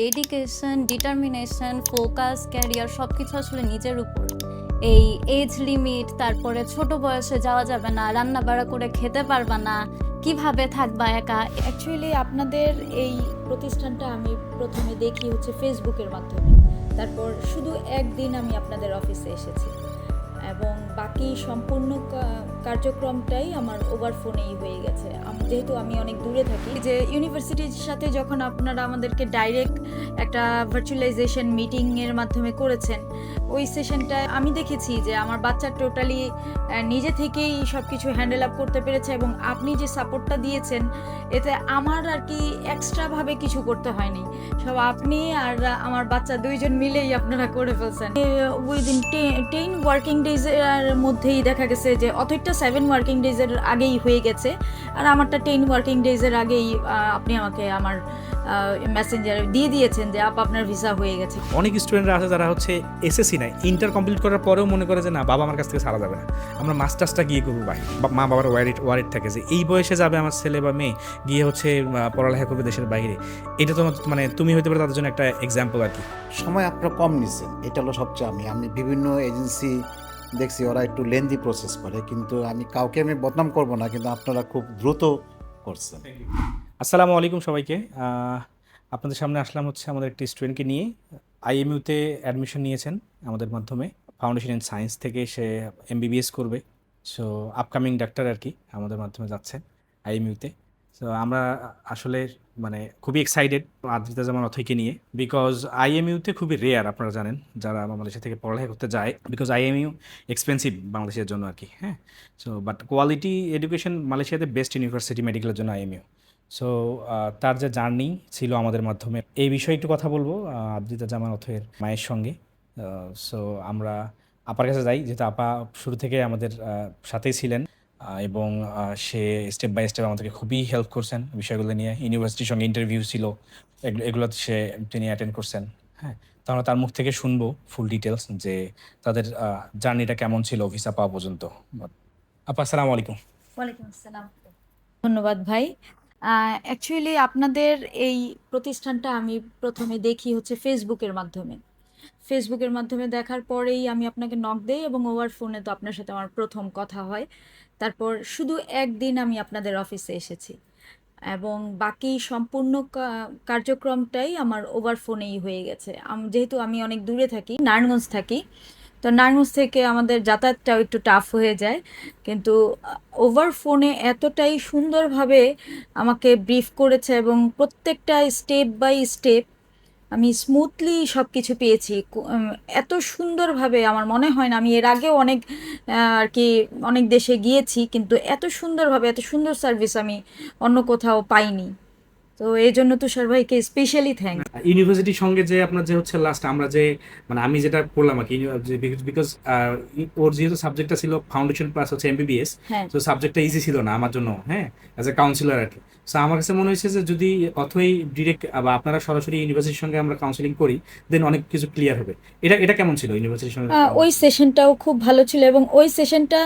Dedication, determination, focus, career সবকিছু আসলে নিজের উপর। এই এজ লিমিট, তারপরে ছোট বয়সে যাওয়া যাবে না, রান্না বাড়া করে খেতে পারবা না, কিভাবে থাকবা একা। অ্যাকচুয়ালি আপনাদের এই প্রতিষ্ঠানটা আমি প্রথমে দেখি হচ্ছে ফেসবুকের মাধ্যমে। তারপর শুধু একদিন আমি আপনাদের অফিসে এসেছি এবং বাকি সম্পূর্ণ কার্যক্রমটাই আমার ওভার ফোনেই হয়ে গেছে। যেহেতু আমি অনেক দূরে থাকি, যে ইউনিভার্সিটির সাথে যখন আপনারা আমাদেরকে ডাইরেক্ট একটা ভার্চুয়ালাইজেশন মিটিংয়ের মাধ্যমে করেছেন, ওই সেশনটায় আমি দেখেছি যে আমার বাচ্চা টোটালি নিজে থেকেই সব কিছু হ্যান্ডেল আপ করতে পেরেছে এবং আপনি যে সাপোর্টটা দিয়েছেন এতে আমার আর কি এক্সট্রাভাবে কিছু করতে হয়নি। সব আপনি আর আমার বাচ্চা দুইজন মিলেই আপনারা করে ফেলছেন। উইদিন 10 ওয়ার্কিং ডেজের মধ্যেই দেখা গেছে যে অথৈটটা 7 ওয়ার্কিং ডেজের আগেই হয়ে গেছে, আর আমারটা 10 ওয়ার্কিং ডেজের আগেই আপনি আমাকে আমার মেসেঞ্জারে দিয়ে দিয়েছেন যে আপনার ভিসা হয়ে গেছে। অনেক স্টুডেন্টরা আছে যারা হচ্ছে এসএসসি নাই, ইন্টার কমপ্লিট করার পরেও মনে করে যে না, বাবা আমার কাছ থেকে ছাড়া যাবে না, আমরা মাস্টার্সটা গিয়ে করবো। ভাই মা বাবার ওয়ারিড থাকে যে এই বয়সে যাবে আমার ছেলে বা মেয়ে গিয়ে হচ্ছে পড়ালেখা করবে দেশের বাইরে। এটা তো মানে তুমি হইতে পারে তাদের জন্য একটা এক্সাম্পল আর কি। সময় আপনারা কম নিচ্ছেন, এটা হলো সবচেয়ে। আমি বিভিন্ন এজেন্সি দেখছি ওরা একটু লেন্দি প্রসেস করে, কিন্তু আমি কাউকে বদনাম করব না, কিন্তু আপনারা খুব দ্রুত করছেন। আসসালামু আলাইকুম সবাইকে। আপনাদের সামনে আসলাম হচ্ছে আমাদের একটি স্টুডেন্টকে নিয়ে। আইএমইউতে অ্যাডমিশন নিয়েছেন আমাদের মাধ্যমে, ফাউন্ডেশন ইন সায়েন্স থেকে সে এমবিবিএস করবে। সো আপকামিং ডাক্তার আর কি আমাদের মাধ্যমে যাচ্ছে আইএমইউতে। সো আমরা আসলে মানে খুবই এক্সাইটেড আদ্রিতা জামান অথৈকে নিয়ে, বিকজ আইএমইউতে খুবই রেয়ার, আপনারা জানেন যারা মালয়েশিয়া থেকে পড়ালেখা করতে যায়, বিকজ আইএমইউ এক্সপেন্সিভ বাংলাদেশের জন্য আর কি। হ্যাঁ, সো বাট কোয়ালিটি এডুকেশন মালয়েশিয়াতে বেস্ট ইউনিভার্সিটি মেডিকেলের জন্য আইএমইউ। সো তার যে জার্নি ছিল আমাদের মাধ্যমে, এই বিষয়ে একটু কথা বলবো আদ্রিতা জামান অথৈর মায়ের সঙ্গে। সো আমরা আপার কাছে যাই, যেহেতু আপা শুরু থেকে আমাদের সাথেই ছিলেন এবং সে স্টেপ বাই স্টেপ আমাদেরকে খুবই হেল্প করছেন বিষয়গুলো নিয়ে। ইউনিভার্সিটির সঙ্গে ইন্টারভিউ ছিল, এগুলো তিনি অ্যাটেন্ড করছেন। হ্যাঁ, তাহলে তার মুখ থেকে শুনবো ফুল ডিটেলস যে তাদের জার্নিটা কেমন ছিল ভিসা পাওয়া পর্যন্ত। আপা আসসালামু আলাইকুম। ওয়ালাইকুম আসসালাম। ধন্যবাদ ভাই। অ্যাকচুয়ালি আপনাদের এই প্রতিষ্ঠানটা আমি প্রথমে দেখি হচ্ছে ফেসবুকের মাধ্যমে। ফেসবুকের মাধ্যমে দেখার পরেই আমি আপনাকে নক দেই এবং ওভার ফোনে তো আপনার সাথে আমার প্রথম কথা হয়। তারপর শুধু একদিন আমি আপনাদের অফিসে এসেছি এবং বাকি সম্পূর্ণ কার্যক্রমটাই আমার ওভার ফোনেই হয়ে গেছে। যেহেতু আমি অনেক দূরে থাকি, নারায়ণগঞ্জ থাকি, তো নারায়ণগঞ্জ থেকে আমাদের যাতায়াতটাও একটু টাফ হয়ে যায়, কিন্তু ওভার ফোনে এতটাই সুন্দরভাবে আমাকে ব্রিফ করেছে এবং প্রত্যেকটা স্টেপ বাই স্টেপ আমি স্মুথলি সব কিছু পেয়েছি। এত সুন্দরভাবে আমার মনে হয় না, আমি এর আগেও অনেক আর কি অনেক দেশে গিয়েছি, কিন্তু এত সুন্দরভাবে এত সুন্দর সার্ভিস আমি অন্য কোথাও পাইনি। তো এই জন্য তুষার ভাইকে স্পেশালি থ্যাংক। ইউনিভার্সিটির সঙ্গে যে আপনার যে হচ্ছে লাস্ট আমরা যে মানে আমি যেটা পড়লাম আর কি, বিকজ ওর যেহেতু সাবজেক্টটা ছিল ফাউন্ডেশন প্লাস হচ্ছে এমবিবিএস, হ্যাঁ, তো সাবজেক্টটা ইজি ছিল না আমার জন্য। হ্যাঁ, অ্যাজ এ কাউন্সিলর আর কি। সো আমার কাছে মনে হয়েছে যে যদি অথই ডিরেক্ট বা আপনারা সরাসরি ইউনিভার্সিটির সঙ্গে আমরা কাউন্সিলিং করি, দেন অনেক কিছু ক্লিয়ার হবে। এটা কেমন ছিল ইউনিভার্সিটির সঙ্গে? ওই সেশনটাও খুব ভালো ছিল এবং ওই সেশনটা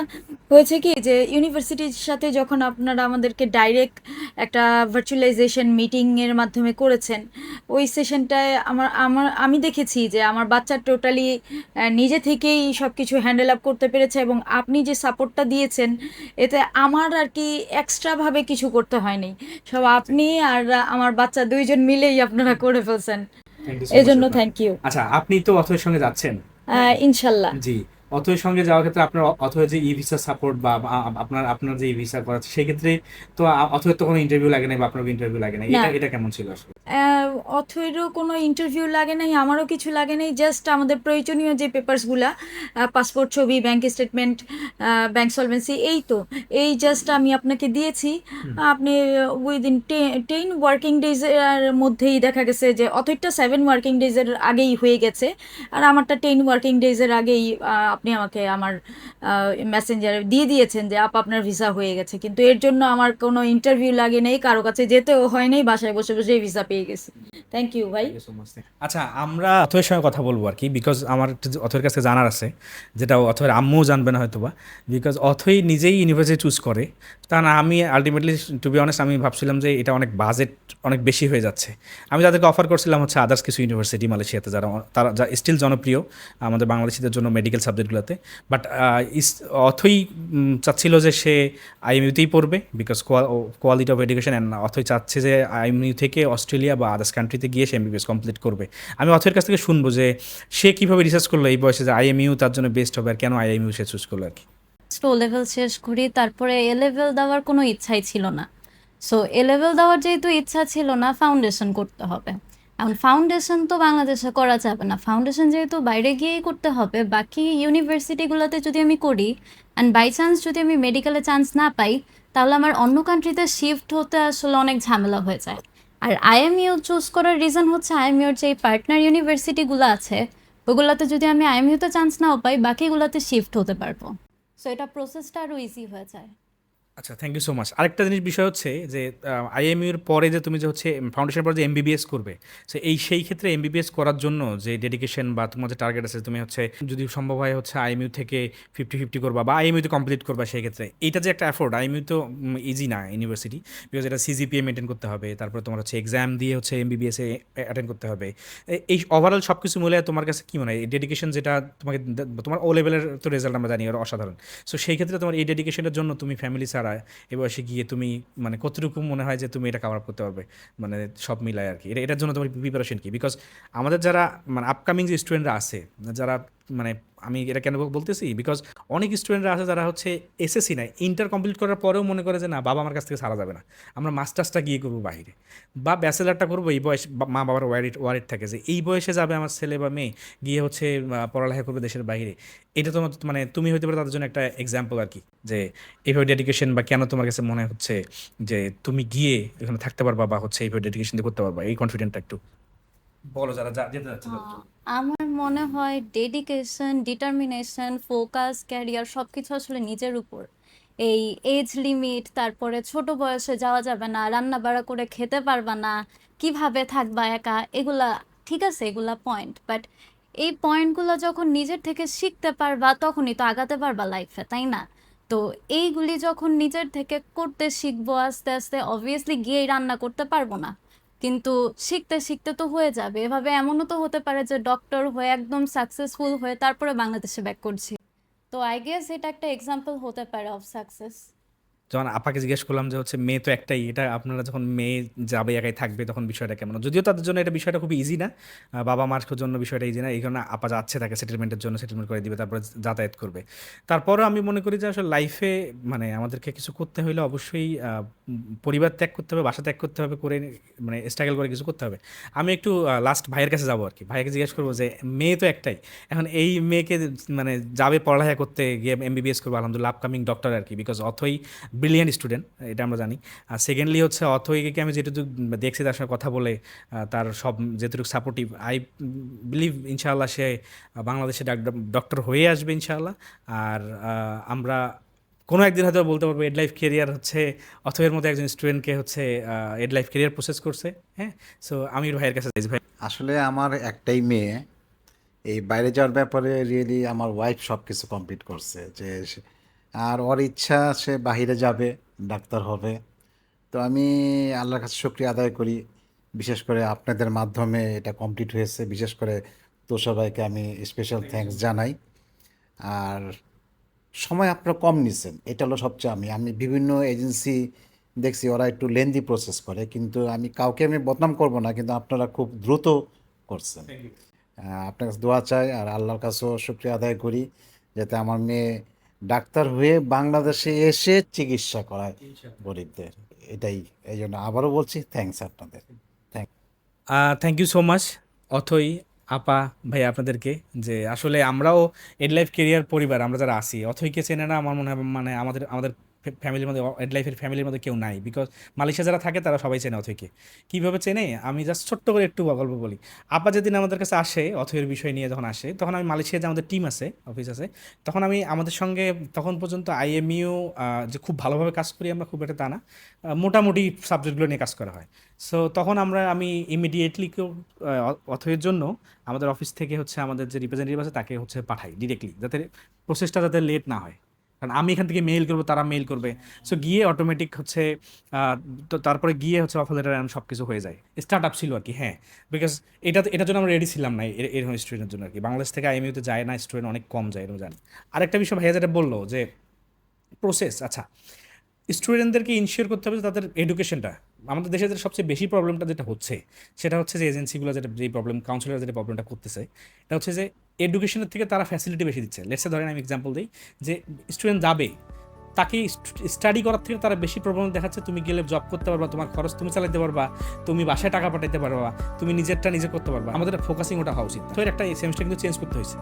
হয়েছে কি যে ইউনিভার্সিটির সাথে যখন আপনারা আমাদেরকে ডাইরেক্ট একটা ভার্চুয়ালাইজেশন মিটিংয়ের মাধ্যমে করেছেন, ওই সেশনটায় আমি দেখেছি যে আমার বাচ্চা টোটালি নিজে থেকেই সব কিছু হ্যান্ডেল আপ করতে পেরেছে এবং আপনি যে সাপোর্টটা দিয়েছেন এতে আমার আর কি এক্সট্রাভাবে কিছু করতে হয়নি। সব আপনি আর আমার বাচ্চা দুইজন মিলেই আপনারা করে ফেলছেন। Thank you so এই much, জন্য আপা। Thank you. আচ্ছা, আপনি তো অথয়ের সঙ্গে যাচ্ছেন। ইনশাল্লাহ। জি, অথয়ের সঙ্গে যাওয়ার ক্ষেত্রে আপনার অথয়ের যে ই ভিসা সাপোর্ট বা আপনার যে ই ভিসা করাচ্ছে সেই ক্ষেত্রে তো অথয়ের তো কোনো ইন্টারভিউ লাগে নাই বা আপনার ইন্টারভিউ লাগে নাই, না। এটা কেমন ছিল আসলে? অথৈরও কোনো ইন্টারভিউ লাগে নাই, আমারও কিছু লাগে নাই। জাস্ট আমাদের প্রয়োজনীয় যে পেপারসগুলা, পাসপোর্ট, ছবি, ব্যাংক স্টেটমেন্ট, ব্যাংক সলভেন্সি, এই তো এই জাস্ট আমি আপনাকে দিয়েছি। আপনি উইদিন 10 ওয়ার্কিং ডেজের মধ্যেই দেখা গেছে যে অথৈরটা 7 ওয়ার্কিং ডেজের আগেই হয়ে গেছে, আর আমারটা 10 ওয়ার্কিং ডেজের আগেই আপনি আমাকে আমার মেসেঞ্জারে দিয়ে দিয়েছেন যে আপনার ভিসা হয়ে গেছে। কিন্তু এর জন্য আমার কোনো ইন্টারভিউ লাগে নেই, কারো কাছে যেতেও হয় নাই, বাসায় বসে বসে ভিসা পেয়ে গেছি। থ্যাংক ইউ ভাই। আচ্ছা, আমরা অথয়ের সঙ্গে কথা বলবো আর কি, বিকজ আমার একটু অথয়ের কাছে জানার আছে, যেটা অথয়ের আম্মুও জানবে না হয়তো বা, বিকজ অথই নিজেই ইউনিভার্সিটি চুজ করে। তা না, আমি আলটিমেটলি টু বি অনেস্ট আমি ভাবছিলাম যে এটা অনেক বাজেট অনেক বেশি হয়ে যাচ্ছে। আমি তাদেরকে অফার করছিলাম হচ্ছে আদার্স কিছু ইউনিভার্সিটি মালয়েশিয়াতে, তারা যা স্টিল জনপ্রিয় আমাদের বাংলাদেশিদের জন্য মেডিকেল সাবজেক্টগুলোতে। বাট অথই চাচ্ছিল যে সে আইএমইউতেই পড়বে, because quality of education, and Athoi চাচ্ছে যে আইএমইউ থেকে অস্ট্রেলিয়া বা আদার্স কান্ট্রিতে গিয়ে সে এমবিবিএস কমপ্লিট করবে। আমি অথের কাছ থেকে শুনবো যে সে কীভাবে রিসার্চ করলো এই বয়সে যে আইএমইউ তার জন্য বেস্ট হবে, আর কেন আইএমইউ সে চুজ করলো আর কি। ও লেভেল শেষ করি, তারপরে এ লেভেল দেওয়ার কোনো ইচ্ছাই ছিল না। সো এ লেভেল দেওয়ার যেহেতু ইচ্ছা ছিল না, ফাউন্ডেশন করতে হবে। এখন ফাউন্ডেশন তো বাংলাদেশে করা যাবে না, ফাউন্ডেশন যেহেতু বাইরে গিয়েই করতে হবে। বাকি ইউনিভার্সিটিগুলোতে যদি আমি করি অ্যান্ড বাই চান্স যদি আমি মেডিকেলে চান্স না পাই, তাহলে আমার অন্য কান্ট্রিতে শিফট হতে আসলে অনেক ঝামেলা হয়ে যায়। আর আইএমইউ চুজ করার রিজন হচ্ছে আইএমইউর যে পার্টনার ইউনিভার্সিটিগুলো আছে ওগুলোতে যদি আমি আইএমইউতে চান্স নাও পাই, বাকিগুলোতে শিফট হতে পারবো। সো এটা প্রসেসটা আরও ইজি হয়ে যায়। আচ্ছা, থ্যাংক ইউ সো মাচ। আরেকটা জিনিস বিষয় হচ্ছে যে আইএমইউর পরে যে তুমি যে হচ্ছে ফাউন্ডেশন পরে যে এমবিবিএস করবে, সো সেই ক্ষেত্রে এমবিবিএস করার জন্য যে ডেডিকেশন বা তোমার যে টার্গেট আছে, তুমি হচ্ছে যদি সম্ভব হয় হচ্ছে আইএমইউ থেকে 50-50 করবা বা আইএমইউতে কমপ্লিট করবা, সেই ক্ষেত্রে এইটা যে একটা এফোর্ট, আইএমইউ তো ইজি না ইউনিভার্সিটি, বিকজ এটা সিজিপিএ মেনটেন করতে হবে, তারপর তোমার হচ্ছে এক্সাম দিয়ে হচ্ছে এমবিবিএস অ্যাটেন্ড করতে হবে। এই ওভারঅল সব কিছু মিলে তোমার কাছে কী মনে হয় এই ডেডিকেশন যেটা তোমাকে তোমার ও লেভেলের তো রেজাল্ট আমরা জানি ওরা অসাধারণ। সো সেই ক্ষেত্রে তোমার এই ডেডিকেশনের জন্য তুমি ফ্যামিলি ছাড়া এ বয়সে গিয়ে তুমি মানে কতটুকু মনে হয় যে তুমি এটা কভার আপ করতে পারবে, মানে সব মিলায় আর কি, এটার জন্য তোমার প্রিপারেশন কি? বিকজ আমাদের যারা মানে আপকামিং যে স্টুডেন্টরা আছে, যারা মানে আমি এটা কেন বলতেছি, বিকজ অনেক স্টুডেন্টরা আছে যারা হচ্ছে এসএসসি নাই, ইন্টার কমপ্লিট করার পরেও মনে করে যে না, বাবা আমার কাছ থেকে ছাড়া যাবে না, আমরা মাস্টার্সটা গিয়ে করবো বাইরে বা ব্যাচেলারটা করবো এই বয়স, মা বাবার ওয়ারিড থাকে যে এই বয়সে যাবে আমার ছেলে বা মেয়ে গিয়ে হচ্ছে পড়ালেখা করবে দেশের বাইরে। এটা তোমার মানে তুমি হইতে পারে তাদের জন্য একটা এক্সাম্পল আর কি, যে এইভাবে ডেডিকেশন বা কেন তোমার কাছে মনে হচ্ছে যে তুমি গিয়ে এখানে থাকতে পারবা বা হচ্ছে এইভাবে ডেডিকেশন দিয়ে করতে পারবা, এই কনফিডেন্টটা একটু বলো যারা যেতে যাচ্ছে তাদের জন্য। আমার মনে হয় ডেডিকেশন, ডিটারমিনেশন, ফোকাস, ক্যারিয়ার সবকিছু আসলে নিজের উপর। এই এজ লিমিট, তারপরে ছোট বয়সে যাওয়া যাবে না, রান্না বাড়া করে খেতে পারবা না, কিভাবে থাকবা একা, এগুলা ঠিক আছে, এগুলা পয়েন্ট। বাট এই পয়েন্টগুলো যখন নিজের থেকে শিখতে পারবা তখনই তো আগাতে পারবা লাইফে, তাই না? তো এইগুলি যখন নিজের থেকে করতে শিখবো আস্তে আস্তে, অবভিয়াসলি গিয়েই রান্না করতে পারবো না, কিন্তু শিখতে শিখতে তো হয়ে যাবে। এভাবে এমনও তো হতে পারে যে ডক্টর হয়ে একদম সাকসেসফুল হয়ে তারপরে বাংলাদেশে ব্যাক করছি। তো আই গেস এটা একটা এক্সাম্পল হতে পারে অফ সাকসেস। যখন আপাকে জিজ্ঞেস করলাম যে হচ্ছে মেয়ে তো একটাই, এটা আপনারা যখন মেয়ে যাবে একাই থাকবে তখন বিষয়টা কেমন? যদিও তাদের জন্য এটা বিষয়টা খুব ইজি না, বাবা মার জন্য বিষয়টা ইজি না, এই কারণে আপা যাচ্ছে তাকে সেটেলমেন্টের জন্য সেটেলমেন্ট করে দিবে, তারপরে যাতায়াত করবে। তারপরও আমি মনে করি যে আসলে লাইফে মানে আমাদেরকে কিছু করতে হলে অবশ্যই পরিবার ত্যাগ করতে হবে, বাসা ত্যাগ করতে হবে, করে মানে স্ট্রাগল করে কিছু করতে হবে। আমি একটু লাস্ট ভাইয়ের কাছে যাবো আর কি, ভাইকে জিজ্ঞেস করবো যে মেয়ে তো একটাই, এখন এই মেয়েকে মানে যাবে পড়ালেখা করতে গিয়ে এমবিবিএস করবো, আলহামদুলিল্লাহ আপকামিং ডক্টর আর কি, বিকজ অথই ব্রিলিয়ান্ট স্টুডেন্ট, এটা আমরা জানি। আর সেকেন্ডলি হচ্ছে অথইকে আমি যেটুকু দেখছি তার সঙ্গে কথা বলে, তার সব যেটুকু সাপোর্টিভ, আই বিলিভ ইনশাআল্লাহ সে বাংলাদেশে ডক্টর হয়ে আসবে ইনশাআল্লাহ। আর আমরা কোনো একদিন হয়তো বলতে পারবো এড লাইফ কেরিয়ার হচ্ছে অথয়ের মতো একজন স্টুডেন্টকে হচ্ছে এড লাইফ কেরিয়ার প্রসেস করছে। হ্যাঁ, সো আমি ভাইয়ের কাছে যাইছি। ভাই আসলে আমার একটাই মেয়ে, এই বাইরে যাওয়ার ব্যাপারে রিয়েলি আমার ওয়াইফ সব কিছু কমপ্লিট করছে, যে আর ওর ইচ্ছা সে বাইরে যাবে, ডাক্তার হবে। তো আমি আল্লাহর কাছে শুকরিয়া আদায় করি, বিশেষ করে আপনাদের মাধ্যমে এটা কমপ্লিট হয়েছে, বিশেষ করে তোষা ভাইকে আমি স্পেশাল থ্যাঙ্কস জানাই। আর সময় আপনারা কম নিচ্ছেন, এটা হলো সবচেয়ে আমি বিভিন্ন এজেন্সি দেখছি ওরা একটু লেন্দি প্রসেস করে, কিন্তু কাউকে আমি বদনাম করব না, কিন্তু আপনারা খুব দ্রুত করছেন। আপনার কাছে দোয়া চাই আর আল্লাহর কাছেও শুকরিয়া আদায় করি যাতে আমার মেয়ে ডাক্তার হয়ে বাংলাদেশে এসে চিকিৎসা করায় গরিবদের। এটাই, এই জন্য আবারও বলছি থ্যাঙ্কস আপনাদের। থ্যাংক ইউ সো মাচ অথই, আপা, ভাই আপনাদেরকে, যে আসলে আমরাও এড লাইফ কেরিয়ার পরিবার আমরা যারা আছি, অথইকে চেনে না আমার মনে হয় মানে আমাদের ফ্যামিলির মধ্যে, এড লাইফের ফ্যামিলির মধ্যে কেউ নাই, বিকজ মালয়েশিয়া যারা থাকে তারা সবাই চেনে অথৈকে। কীভাবে চেনে আমি জাস্ট ছোট্ট করে একটু গল্প বলি। আপা যেদিন আমাদের কাছে আসে অথৈয়ের বিষয় নিয়ে যখন আসে, তখন আমি মালয়েশিয়া যে আমাদের টিম আছে, অফিস আছে, তখন আমি আমাদের সঙ্গে তখন পর্যন্ত আইএমইউ যে খুব ভালোভাবে কাজ করি আমরা, খুব একটা তা না, মোটামুটি সাবজেক্টগুলো নিয়ে কাজ করা হয়। সো তখন আমি ইমিডিয়েটলি কেউ অথৈয়ের জন্য আমাদের অফিস থেকে হচ্ছে আমাদের যে রিপ্রেজেন্টেটিভ আছে তাকে হচ্ছে পাঠাই ডিরেক্টলি, যাতে প্রসেসটা যাতে লেট না হয়। কারণ আমি এখান থেকে মেইল করবো, তারা মেইল করবে, সো গিয়ে অটোমেটিক হচ্ছে তো তারপরে গিয়ে হচ্ছে অফার লেটার সব কিছু হয়ে যায়। স্টার্ট আপ ছিল আর কি, হ্যাঁ, বিকজ এটার জন্য আমরা রেডি ছিলাম না এরকম স্টুডেন্টের জন্য আর কি। বাংলাদেশ থেকে আইএমইউতে যায় না স্টুডেন্ট, অনেক কম যায়, এরকম জানি। আরেকটা বিষয় ভাইয়া যেটা বললো যে প্রসেস, আচ্ছা স্টুডেন্টদেরকে ইনশিওর করতে হবে যে তাদের এডুকেশনটা, আমাদের দেশে যে সবচেয়ে বেশি প্রবলেমটা যেটা হচ্ছে সেটা হচ্ছে যে এজেন্সিগুলো যেটা যেই প্রবলেম, কাউন্সিলর যেটা প্রবলেমটা করতেছে, এটা হচ্ছে যে এডুকেশনের থেকে তারা ফ্যাসিলিটি বেশি দিচ্ছে। লেটসে ধরেন আমি এক্সাম্পল দিই, যে স্টুডেন্ট যাবে, তাকে স্টাডি করার থেকে তারা বেশি প্রবলেম দেখাচ্ছে তুমি গেলে জব করতে পারবা, তোমার খরচ তুমি চালাতে পারবা, তুমি বাসায় টাকা পাঠাইতে পারবা, তুমি নিজেরটা নিজে করতে পারবা। আমাদের ফোকাসিং ওটা হওয়া উচিত। তো এর একটা সেমিস্টার কিন্তু চেঞ্জ করতে হয়েছে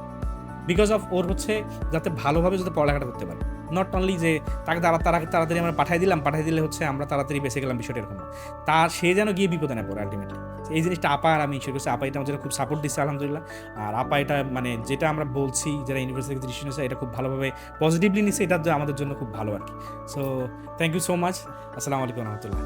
বিকজ অফ ওর হচ্ছে যাতে ভালোভাবে যাতে পড়ালেখাটা করতে পারে, নট অনলি যে তাকে তাড়াতাড়ি আমরা পাঠিয়ে দিলে হচ্ছে আমরা তাড়াতাড়ি বেঁচে গেলাম, বিষয়টা এরকম না। সে যেন গিয়ে বিপদে না পড়ে আলটিমেটলি। এই জিনিসটা আপা আর আমি ইনশিওর করছি, আপা এটা আমাদের খুব সাপোর্ট দিচ্ছে আলহামদুলিল্লাহ। আর আপা এটা মানে যেটা আমরা বলছি, যারা ইউনিভার্সিটি থেকে ডিসিশন নিচ্ছে, এটা খুব ভালোভাবে পজিটিভলি নিচ্ছে, এটা আমাদের জন্য খুব ভালো আর কি। So thank you so much. আসসালামু আলাইকুম রহমতুল্লাহ।